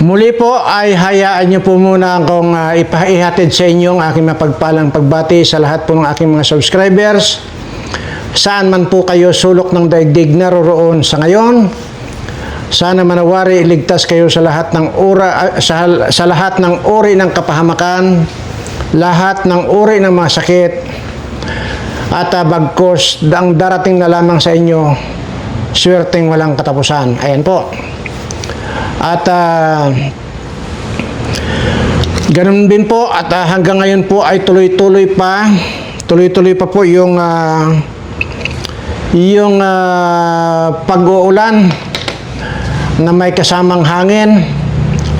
Muli po ay hayaan niyo po muna akong ihatid sa inyo ang aking mapagpalang pagbati sa lahat po ng aking mga subscribers. Saan man po kayo sulok ng daigdig naroroon sa ngayon, sana manawari iligtas kayo sa lahat ng sa lahat ng uri ng kapahamakan, lahat ng uri ng mga sakit, at bagkos ang darating na lamang sa inyo, swerteng walang katapusan. Ayan po. At ganun din po at hanggang ngayon po ay tuloy-tuloy pa po yung pag-uulan na may kasamang hangin.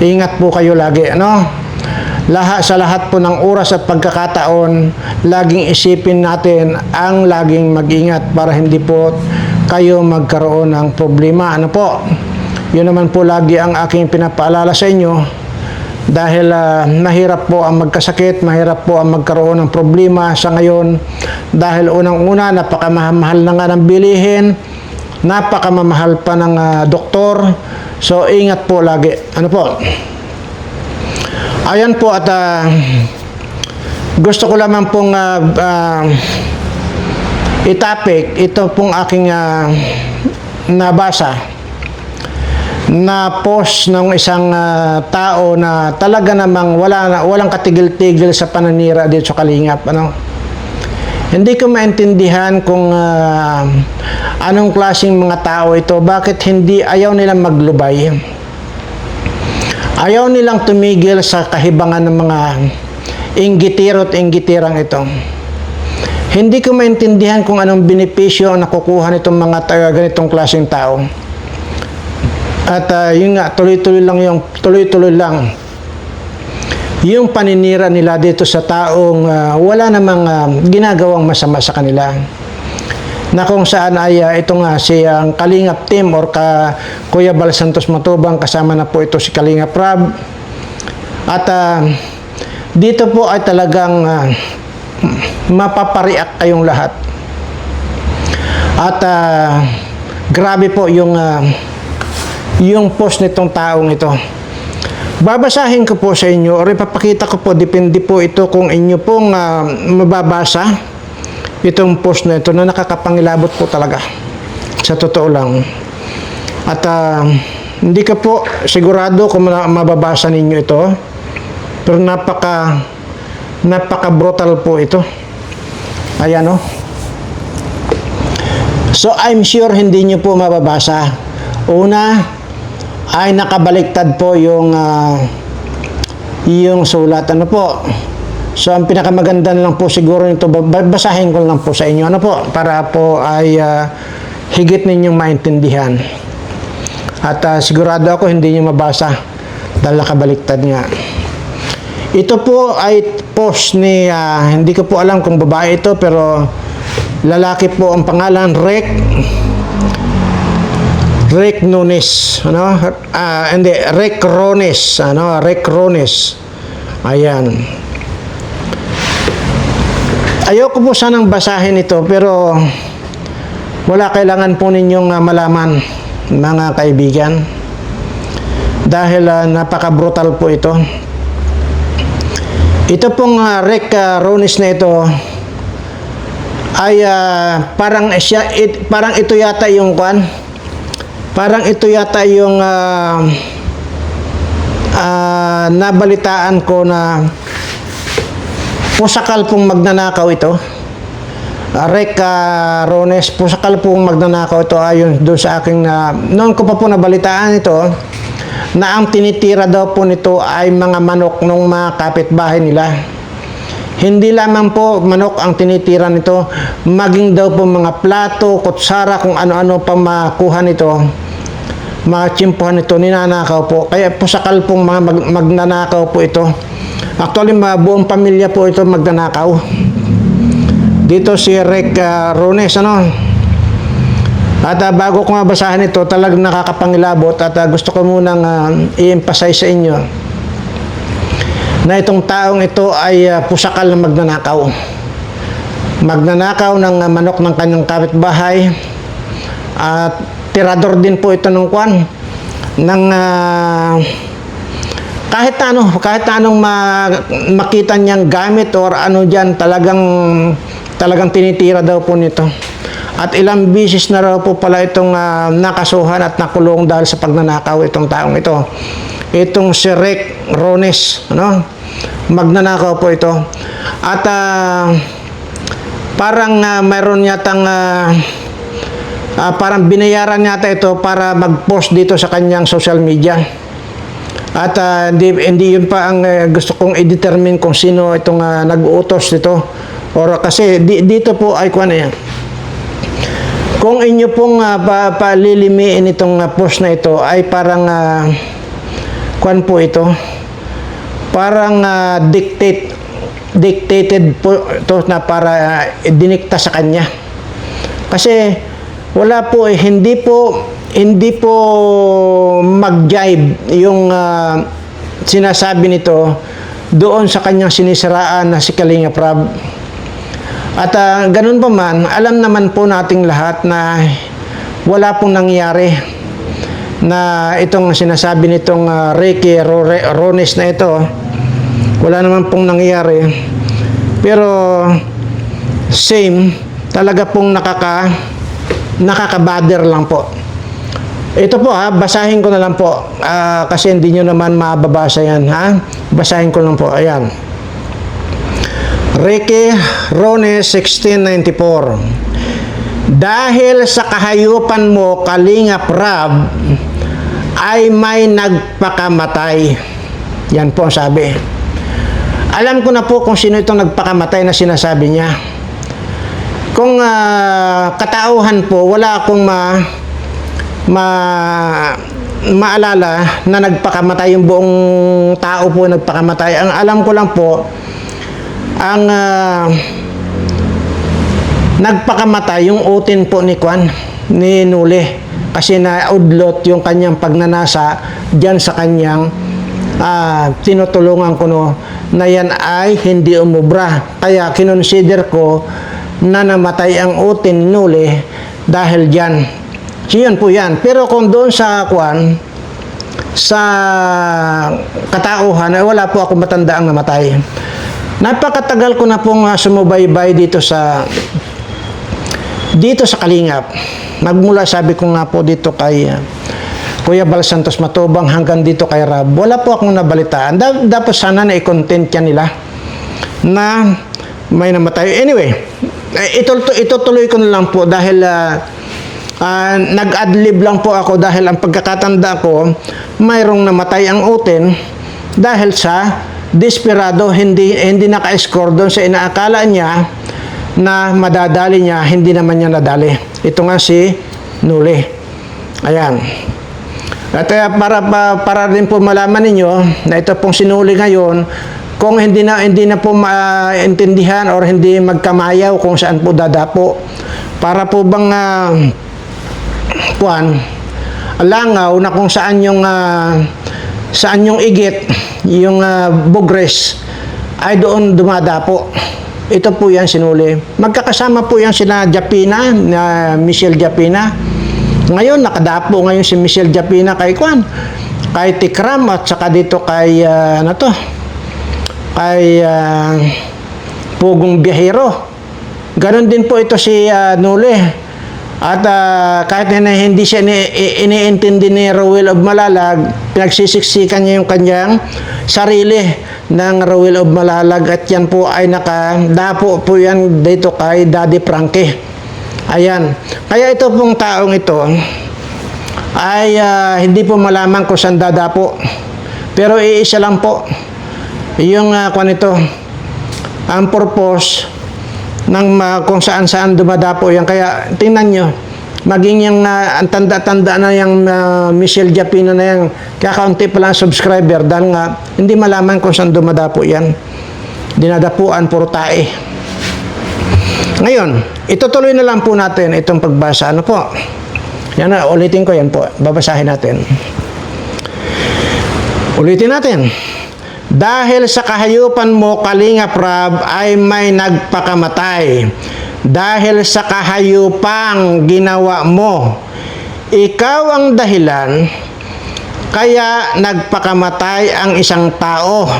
Ingat po kayo lagi, ano? Sa lahat po ng oras at pagkakataon, laging isipin natin ang laging mag-ingat para hindi po kayo magkaroon ng problema, ano po? Yun naman po lagi ang aking pinapaalala sa inyo dahil mahirap po ang magkasakit, mahirap po ang magkaroon ng problema sa ngayon dahil unang-una napakamahal na nga ng bilihin, napakamamahal pa ng doktor. So ingat po lagi, ano po? Ayan po at gusto ko lamang pong itapik ito pong aking nabasa na post ng isang tao na talaga namang walang katigil-tigil sa pananira dito sa Kalingap, ano? Hindi ko maintindihan kung anong klaseng mga tao ito, bakit hindi ayaw nilang maglubay, ayaw nilang tumigil sa kahibangan ng mga inggitiro at inggitirang ito. Hindi ko maintindihan kung anong benepisyo ang nakukuha nitong mga ganitong klaseng tao. At yun nga, tuloy-tuloy lang yung paninira nila dito sa taong wala namang ginagawang masama sa kanila. Na kung saan ay ito nga si ang Kalingap team or Kuya Bal Santos Matubang, kasama na po ito si Kalingap Rab. At dito po ay talagang mapapariak kayong lahat. At grabe po yung post nitong taong ito. Babasahin ko po sa inyo o ipapakita ko po, depende po ito kung inyo pong mababasa itong post na ito na nakakapangilabot po talaga sa totoo lang. At hindi ka po sigurado kung mababasa ninyo ito, pero napaka brutal po ito. Ayan o. So I'm sure hindi nyo po mababasa. Una ay nakabaliktad po yung sulat, ano po. So ang pinakamaganda lang po siguro nito, basahin ko lang po sa inyo, ano po, para po ay higit ninyong maintindihan. At sigurado ako hindi niyo mabasa dahil nakabaliktad nga. Ito po ay post ni hindi ko po alam kung babae ito, pero lalaki po ang pangalan, Rick Nunes, ano? Hindi, Rick Rones, ano? Rick Rones. Ayan. Ayoko po sanang basahin ito, pero wala kailangan po ninyong malaman, mga kaibigan. Dahil napaka-brutal po ito. Ito pong Rick Rones na ito ay parang ito yata yung parang ito yata yung nabalitaan ko na pusakal pong magnanakaw ito. Rick Rones, pusakal pong magnanakaw ito ayon doon sa aking noon ko pa po nabalitaan ito na ang tinitira daw po nito ay mga manok ng mga kapitbahay nila. Hindi lamang po manok ang tinitira nito, maging daw po mga plato, kutsara, kung ano-ano pa makuha nito, mga tsimpuhan nito, ninanakaw po. Kaya pusakal pong mga magnanakaw po ito. Actually, buong pamilya po ito magnanakaw. Dito si Rick Rones, ano? At bago ko mabasahin ito, talagang nakakapangilabot at gusto ko munang i-emphasize sa inyo na itong taong ito ay pusakal na magnanakaw. Magnanakaw ng manok ng kanyang kapitbahay. At tirador din po ito ng kahit na ano, kahit na anong makita niyang gamit or ano diyan, talagang tinitira daw po nito. At ilang bisis na raw po pala itong nakasuhan at nakulong dahil sa pagnanakaw itong taong ito. Itong si Rick Rones, ano? Magnanakaw po ito. At parang mayroon yatang parang binayaran yata ito para mag-post dito sa kanyang social media. At hindi yun pa ang gusto kong i-determine kung sino itong nag-uutos dito. Or kasi dito po ay kuwan yan. Kung inyo pong palilimiin itong post na ito ay parang kuwan po ito. Parang dictated po ito na para dinikta sa kanya. Kasi wala po hindi po mag-jibe yung sinasabi nito doon sa kanyang sinisiraan na si Kalinga Prab. At ganun pa man, alam naman po nating lahat na wala pong nangyari na itong sinasabi nitong Ricky Rones na ito. Wala naman pong nangyari. Pero same, talaga pong nakaka-bother lang po. Ito po basahin ko na lang po kasi hindi nyo naman mababasa yan basahin ko lang po, ayan. Ricky Rones 1694. Dahil sa kahayupan mo, Kalinga Prab, ay may nagpakamatay. Yan po ang sabi. Alam ko na po kung sino itong nagpakamatay na sinasabi niya. Kung katauhan po, wala akong maalala na nagpakamatay yung buong tao po nagpakamatay. Ang alam ko lang po, ang nagpakamatay yung utin po ni Nuli kasi naudlot yung kanyang pagnanasa diyan sa kanyang tinutulungan ko na yan ay hindi umubra, kaya kinonsider ko na namatay ang utin ni Nuli dahil diyan. So yun po yan. Pero kung doon sa sa katauhan ay wala po ako matandaang namatay. Napakatagal ko na pong sumubaybay dito sa Kalingap. Magmula sabi ko nga po dito kay Kuya Bal Santos Matubang hanggang dito kay Rab. Wala po akong nabalitaan. Dapat sana na i-content yan nila na may namatay. Anyway, itutuloy ko na lang po dahil nag-adlib lang po ako dahil ang pagkakatanda ko mayroong namatay ang utin dahil sa desperado, hindi naka-score doon sa inaakala niya na madadali niya, hindi naman niya nadali. Ito nga si Nuli. Ayan. At para din po malaman ninyo na ito pong sinuli ngayon, kung hindi na po maintindihan or hindi magkamayaw kung saan po dadapo. Para po bang langaw na kung saan yung igit, yung bugres ay doon dumadapo. Ito po yan sinuli. Magkakasama po yan sila Japina, Michelle Japina. Ngayon nakadapo ngayon si Michelle Japina kay Tikram at saka dito kay Pugong Biyahero. Ganon din po ito si Nuli. At kahit na hindi siya iniintindi ni Rowell of Malalag, pinagsisiksikan niya yung kanyang sarili ng Rowell of Malalag at yan po ay nakadapo po yan dito kay Daddy Frankie. Ayan. Kaya ito pong taong ito ay hindi po malaman kung saan dadapo. Pero iisa lang po yung ang purpose ng kung saan dumadapo yan. Kaya tingnan nyo, maging yung ang tanda-tanda na yung Michelle Japina na yung kakaunti pa lang subscriber dahil nga hindi malaman kung saan dumadapo yan. Dinadapuan, puro tae. Ngayon, itutuloy na lang po natin itong pagbasa. Ano po? Yan na, ulitin ko yan po. Babasahin natin. Ulitin natin. Dahil sa kahayupan mo, Kalinga Prab, ay may nagpakamatay. Dahil sa kahayupang ginawa mo, ikaw ang dahilan Kaya nagpakamatay ang isang tao.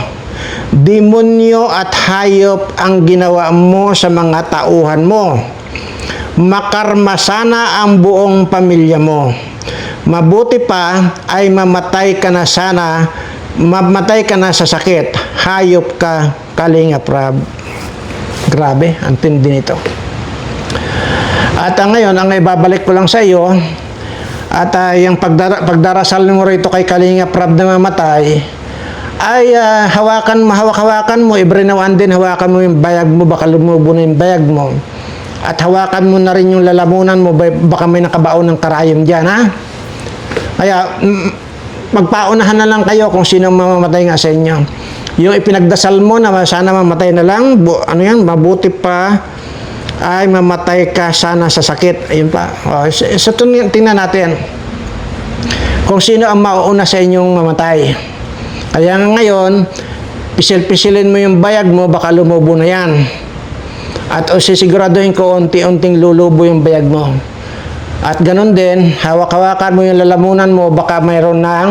Demonyo at hayop ang ginawa mo sa mga tauhan mo. Makarma sana ang buong pamilya mo. Mabuti pa ay mamatay ka na sana, mamatay ka na sa sakit. Hayop ka, Kalinga Prab. Grabe, ang tindi nito. At ngayon, ang ibabalik ko lang sa iyo, at yung pagdarasal mo rito kay Kalinga Prab na mamatay, ay hawak-hawakan mo, every now and then, hawakan mo yung bayag mo, baka lumubo na yung bayag mo. At hawakan mo na rin yung lalamunan mo, baka may nakabaon ng karayom dyan, ha? Kaya, magpaunahan na lang kayo kung sino mamamatay nga sa inyo. Yung ipinagdasal mo na sana mamatay na lang, mabuti pa ay mamatay ka sana sa sakit. Ayun pa. So, tingnan natin kung sino ang mauuna sa inyong mamatay. Kaya ngayon, pisil-pisilin mo yung bayag mo, baka lumubo na yan. At sisiguraduhin ko unti-unting lulubo yung bayag mo. At ganun din, hawak-hawakan mo yung lalamunan mo, baka mayroon ng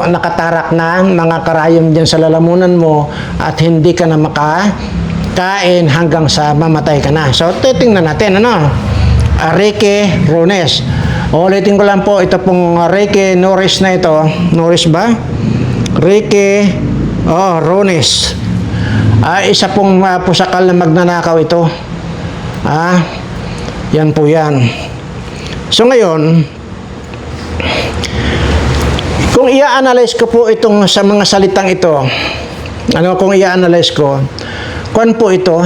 nakatarak na mga karayom dyan sa lalamunan mo at hindi ka na makakain hanggang sa mamatay ka na. So, titingnan natin, Ricky Rones. Ulitin ko lang po, ito pong Ricky Norris na ito. Norris ba? Ricky Rones. Isa pong pusakal na magnanakaw ito. Yan po yan. So ngayon, kung i-analyze ko po itong sa mga salitang ito, kung i-analyze ko, kung po ito,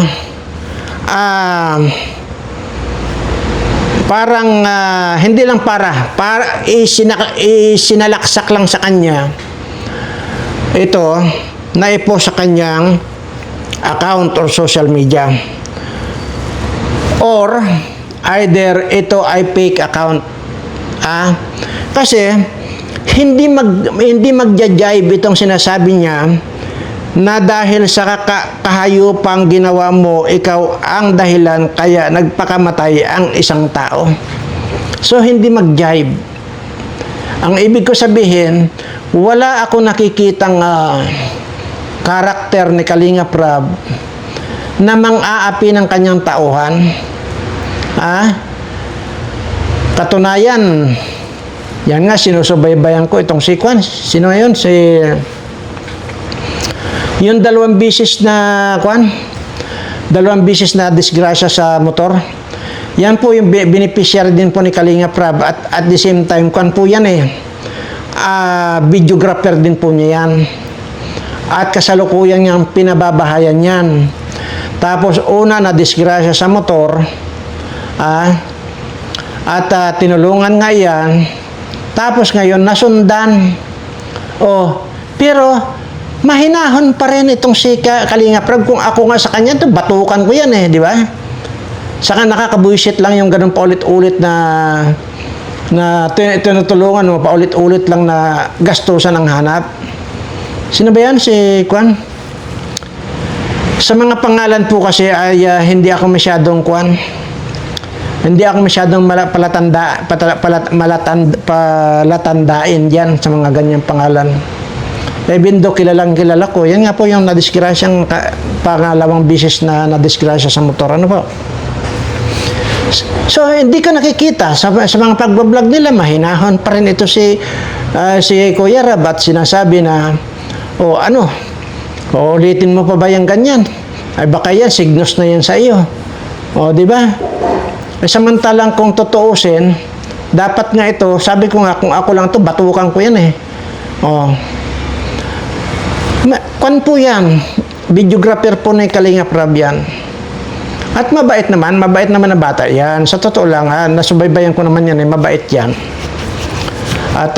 parang, hindi lang para isinalaksak lang sa kanya, ito, naipost sa kanyang account or social media. Or, either ito ay fake account. Kasi, hindi magja-jive itong sinasabi niya na dahil sa kahayupang ginawa mo, ikaw ang dahilan kaya nagpakamatay ang isang tao. So, hindi mag-jive. Ang ibig ko sabihin, wala ako nakikitang karakter ni Kalinga Prab na mang-aapi ng kanyang tauhan. Katunayan, yan nga, sinusubaybayan ko itong sequence. Sino yun? Yung dalawang bisis na disgrasya sa motor. Yan po yung beneficiary din po ni Kalinga Prab. At the same time, po yan videographer din po niya yan. At kasalukuyan niyang pinababahayan yan. Tapos una na disgrasya sa motor, at tinulungan nga yan. Tapos ngayon nasundan. Pero mahinahon pa rin itong si Kalinga Prab. Kung ako nga sa kanya, batukan ko yan di ba? Saka nakakabuisit lang yung ganun paulit-ulit na tinutulungan mo, paulit-ulit lang na gastusan ang hanap. Sino ba yan? Si Kwan? Sa mga pangalan po kasi ay hindi ako masyadong palatandain dyan sa mga ganyang pangalan. Even though kilala ko, yan nga po yung nadisgrasyang pangalawang bisis na nadisgrasya sa motor. Ano po? So, hindi ka nakikita. Sa mga pagbablog nila, mahinahon pa rin ito si Kuya Rab at sinasabi na, ulitin mo pa ba yung ganyan? Ay baka yan, signos na yan sa iyo. Di ba? Samantalang kung tutuusin, dapat nga ito, sabi ko nga, kung ako lang to batukan ko yan Kwan po yan, videographer po na Kalinga Prab yan. At mabait naman na bata yan. Sa totoo lang, nasubaybayan ko naman yan, mabait yan. At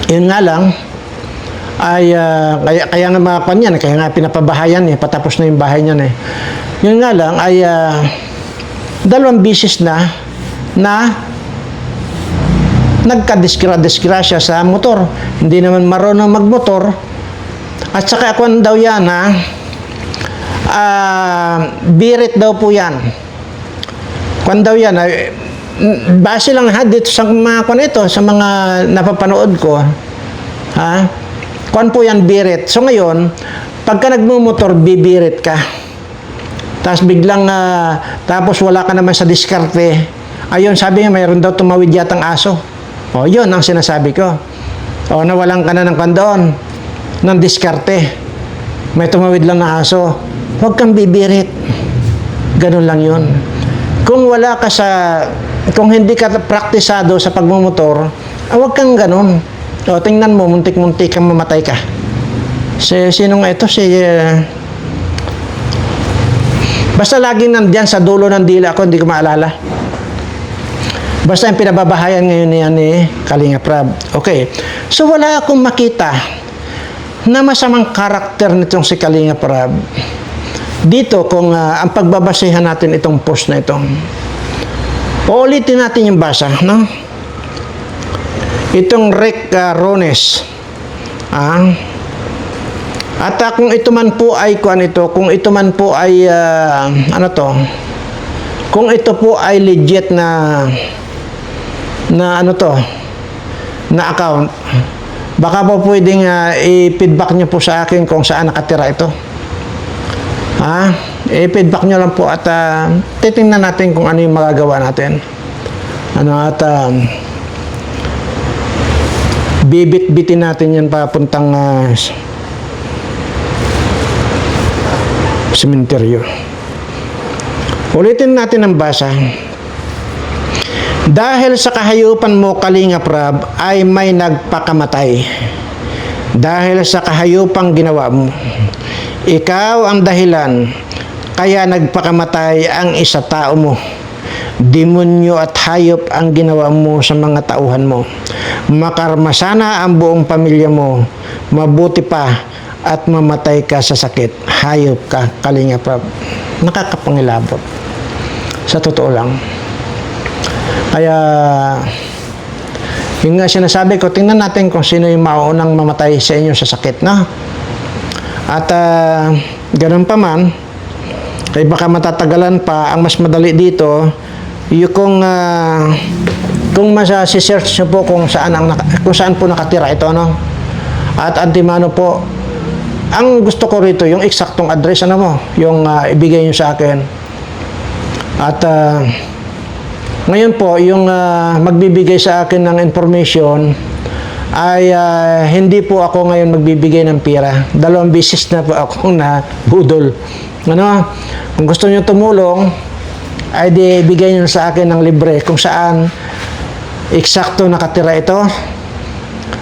yun nga lang, ay kaya nga mga kwan yan, kaya nga pinapabahayan patapos na yung bahay niyan Yun nga lang, ay dalawang bisis na nagka-disgrasya sa motor. Hindi naman marunong magmotor. At saka kwan daw yan birit daw po yan. Kwan daw yan, base lang ha dito sa mga kuan ito, sa mga napapanood ko. Ha? Kuan po yan, birit. So ngayon, pagka nagmumotor, bibirit ka. Tapos biglang, tapos wala ka naman sa diskarte. Ayun, sabi nga, mayroon daw tumawid yatang aso. O, yun ang sinasabi ko. O, nawalan ka na ng kandoon, ng diskarte. May tumawid lang na aso. Huwag kang bibirit. Ganun lang yun. Kung wala ka kung hindi ka praktisado sa pagmumotor, huwag kang ganun. O, tingnan mo, muntik-muntik kang mamatay ka. Sino nga ito? Basta lagi nandyan sa dulo ng dila ko, hindi ko maalala. Basta yung pinababahayan ngayon niya ni Kalinga Prab. Okay. So, wala akong makita na masamang karakter nitong si Kalinga Prab. Dito, kung ang pagbabasehan natin itong post na ito. Uulitin natin yung basa, no? Itong Rick Rones. At kung ito man po ay kung ito man po ay kung ito po ay legit na account, baka po pwedeng i-feedback nyo po sa akin kung saan nakatira ito. I-feedback nyo lang po at titingnan natin kung ano yung magagawa natin. Bibit-bitin natin yan papuntang sementeryo. Ulitin natin ang basa. Dahil sa kahayupan mo, Kalinga Prab, ay may nagpakamatay. Dahil sa kahayupang ginawa mo, ikaw ang dahilan, kaya nagpakamatay ang isa tao mo. Demonyo at hayop ang ginawa mo sa mga tauhan mo. Makarma sana ang buong pamilya mo. Mabuti pa at mamatay ka sa sakit. Hayop ka, Kalinga Prab. Nakakapangilabot. Sa totoo lang. Kaya, yung nga sinasabi ko, tingnan natin kung sino yung maunang mamatay sa inyo sa sakit, na? At, ganun pa man, ay baka matatagalan pa. Ang mas madali dito, yung kung masa-search nyo po kung saan po nakatira ito, no? At antimano po, ang gusto ko rito, yung eksaktong address, yung ibigay nyo sa akin. At ngayon po, yung magbibigay sa akin ng information ay hindi po ako ngayon magbibigay ng pera. 2 beses na po ako na budol. Kung gusto nyo tumulong, ay di bigay nyo sa akin ng libre kung saan eksakto nakatira ito.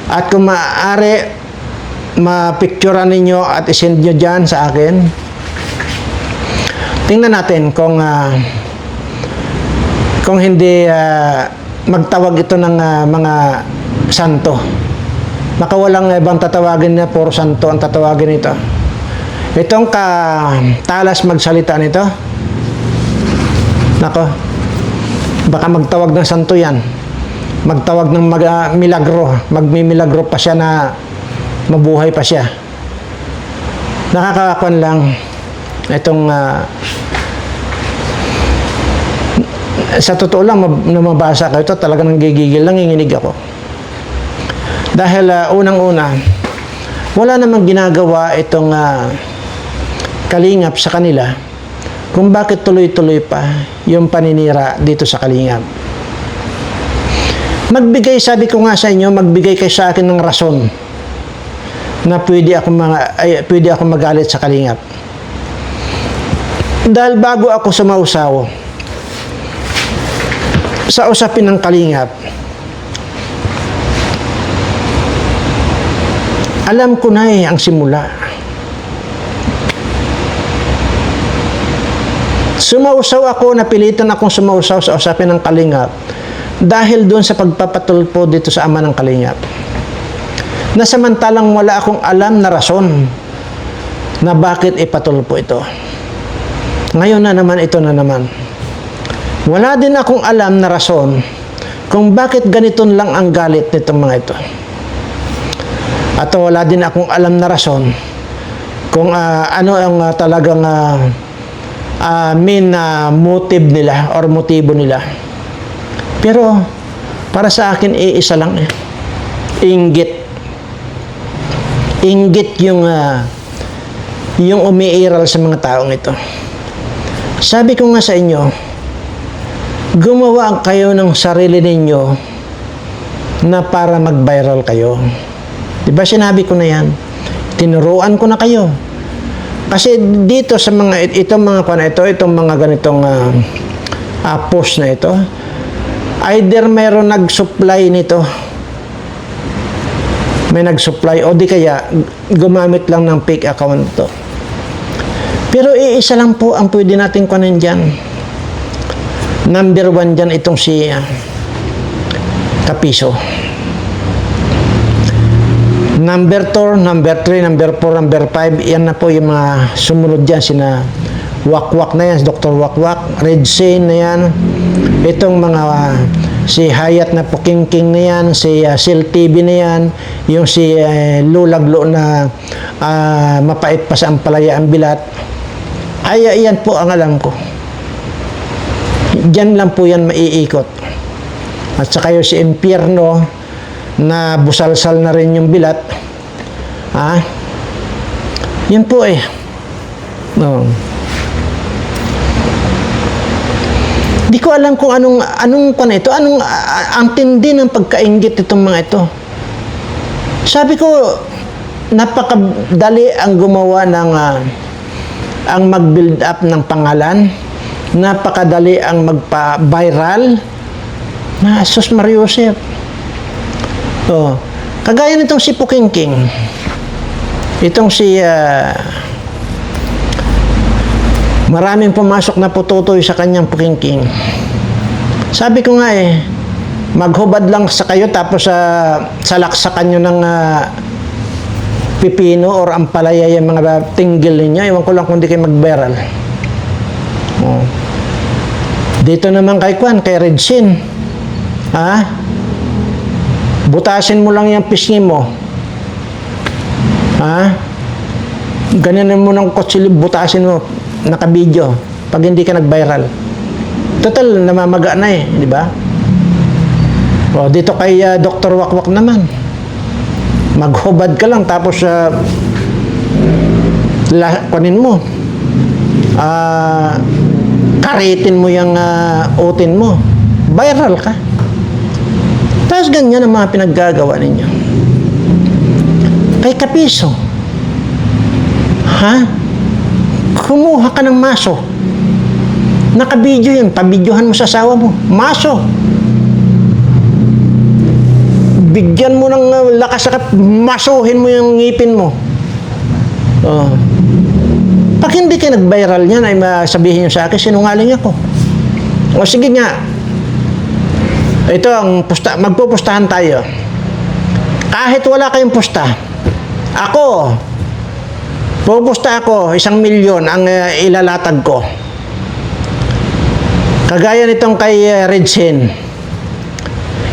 At kung maaari, mapicturean ninyo at isend nyo dyan sa akin. Tingnan natin kung hindi magtawag ito ng mga santo. Baka walang ibang tatawagin na puro santo ang tatawagin ito. Itong talas magsalita nito. Nako, baka magtawag ng santo yan. Magtawag ng milagro. Magmimilagro pa siya na mabuhay pa siya. Nakakakuan lang itong sa totoo lang na mabasa ko ito, talaga nang gigigil, nanginginig ako. Dahil unang-una, wala namang ginagawa itong Kalingap sa kanila kung bakit tuloy-tuloy pa yung paninira dito sa Kalingap. Sabi ko nga sa inyo, magbigay kayo sa akin ng rason na pwede ako magalit sa Kalingap. Dahil bago ako sumausaw sa usapin ng Kalingap, alam ko na ang simula. Sumausaw ako, napilitan akong sumausaw sa usapin ng Kalingap dahil doon sa pagpapatulpo dito sa ama ng Kalingap. Na samantalang wala akong alam na rason na bakit ipatulpo ito. Ngayon na naman, ito na naman. Wala din akong alam na rason kung bakit ganito lang ang galit nitong mga ito. At wala din akong alam na rason kung ano ang talagang main motive nila or motibo nila Pero, para sa akin, iisa lang eh. Inggit. Inggit yung umiiral sa mga taong ito. Sabi ko nga sa inyo, gumawa kayo ng sarili ninyo na para mag-viral kayo. Diba sinabi ko na yan? Tinuruan ko na kayo. Kasi dito sa mga, itong mga ganitong post na ito, either mayroon nag-supply nito, may nag-supply, o di kaya gumamit lang ng fake account to. Pero iisa lang po ang pwede natin kunin dyan. Number 1 dyan itong si Kapiso. Number 2, number 3, number 4, number 5, yan na po yung mga sumunod dyan. Sina Wakwak na yan, Dr. Wakwak, Red Sane na yan, itong mga si Hayat na Pukingking na yan, si Sil TV na yan, yung si Lulaglo na mapait pa sa Ampalaya ang bilat. Ay, yan po ang alam ko. Diyan lang po yan maiikot. At saka yung si Impierno na busalsal na rin yung bilat. Yun po eh. No. Di ko alam kung anong ito, ang tindi ng pagkainggit itong mga ito. Sabi ko, napakadali ang gumawa ng ang mag-build up ng pangalan, napakadali ang magpa-viral. Sus Mariusep. Oh, kagaya nitong si Pukingking. Itong si maraming pumasok na pututoy sa kanyang Pukingking. Sabi ko nga eh, maghubad lang sa kayo tapos salaksakan nyo ng pipino or ampalaya yung mga tinggil ninyo. Iwan ko lang kung di kayo mag-viral. Oh. Dito naman kay Red Sin. Butasin mo lang yung pisngi mo. Ganyan mo ng kutsilyo, butasin mo. Naka-video. Pag hindi ka nag-viral. Total, namamaga na eh. Di ba? O, dito kay Dr. Wakwak naman. Maghubad ka lang tapos kunin mo. Karitin mo yung utin mo. Viral ka. Tapos ganyan ang mga pinaggagawa ninyo. Kay Kapiso. Kumuha ka ng maso. Naka-video yun. Pabidyohan mo sa asawa mo. Maso. Bigyan mo ng lakas at masuhin mo yung ngipin mo. Pag hindi ka nag-viral niyan, ay masabihin nyo sa akin, sinungaling ako. O sige nga. Ito ang magpupustahan tayo. Kahit wala kayong pusta, ako, pupusta ako, 1 milyon ang ilalatag ko. Kagaya nitong kay Red Sin.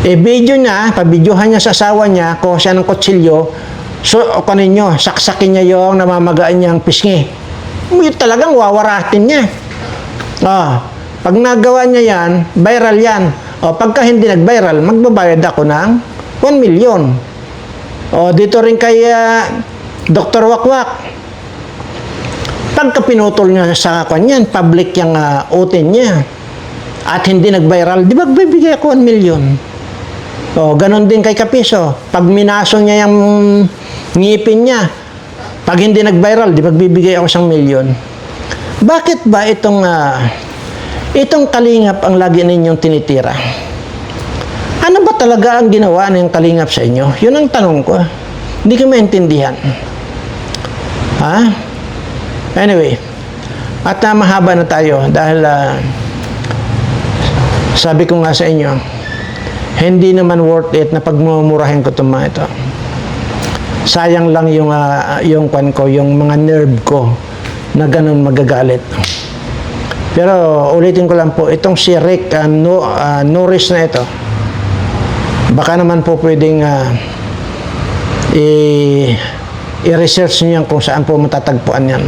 Video niya, pabidyohan niya sa asawa niya, kuha siya ng kutsilyo, kunin nyo, saksakin niya yung namamagaan niyang pisngi. Yun talagang wawaratin niya. Pag nagawa niya yan, viral yan. Pagka hindi nag-viral, magbabayad ako ng 1 million. Dito rin kay Dr. Wakwak. Pagka pinutol niya sa kanyan, public yung utin niya. At hindi nag-viral, di ba bibigay ako 1 million? Ganon din kay Kapiso. Pag minaso niya yung ngipin niya, pag hindi nag-viral, di ba bibigay ako 1 million? Bakit ba itong Kalingap ang lagi ninyong tinitira? Ano ba talaga ang ginawa ng Kalingap sa inyo? Yun ang tanong ko. Hindi ko maintindihan. Anyway, at mahaba na tayo dahil sabi ko nga sa inyo, hindi naman worth it na pagmumurahin ko itong mga ito. Sayang lang yung mga nerve ko na ganun magagalit. Pero ulitin ko lang po, itong si Rick Norris na ito, baka naman po pwedeng i-research niyo kung saan po matatagpuan yan.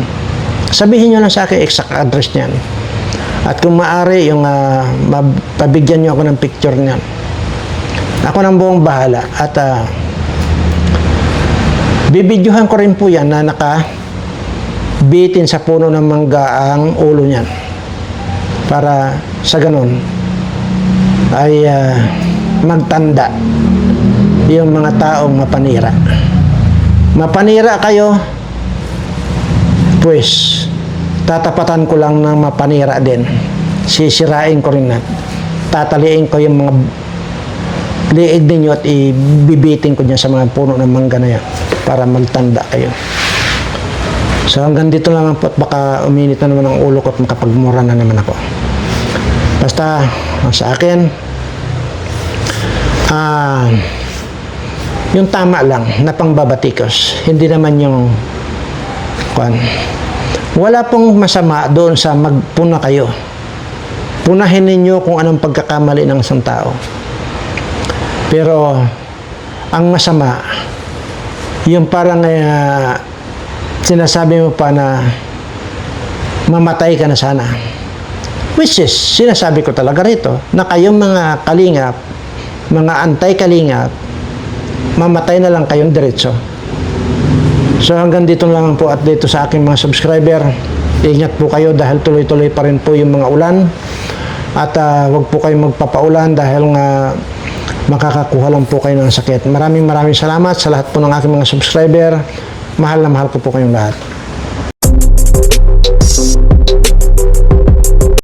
Sabihin niyo lang sa akin exact address niyan. At kung maaari, yung pabigyan nyo ako ng picture niyan. Ako nang buong bahala. At bibidyohan ko rin po yan na nakabitin sa puno ng mangga ang ulo niyan. Para sa ganun ay magtanda yung mga taong mapanira. Mapanira kayo, pues tatapatan ko lang ng mapanira din. Sisirain ko rin na. Tataliin ko yung mga liig ninyo at ibibitin ko dyan sa mga puno ng mangga na yan para magtanda kayo. So hanggang dito lang po at baka uminit na naman ang ulo ko at makapagmura na naman ako. Basta sa akin, yung tama lang na pangbabatikos, hindi naman yung wala pong masama doon sa magpuna kayo. Punahin ninyo kung anong pagkakamali ng isang tao. Pero ang masama, yung parang sinasabi mo pa na mamatay ka na sana. Which is, sinasabi ko talaga rito na kayong mga kalingap, mga antay-kalingap, mamatay na lang kayong diretso. So hanggang dito lang po at dito sa aking mga subscriber. Ingat po kayo dahil tuloy-tuloy pa rin po yung mga ulan. At wag po kayong magpapaulan dahil nga makakakuha lang po kayo ng sakit. Maraming salamat sa lahat po ng aking mga subscriber. Mahal na mahal ko po kayong lahat.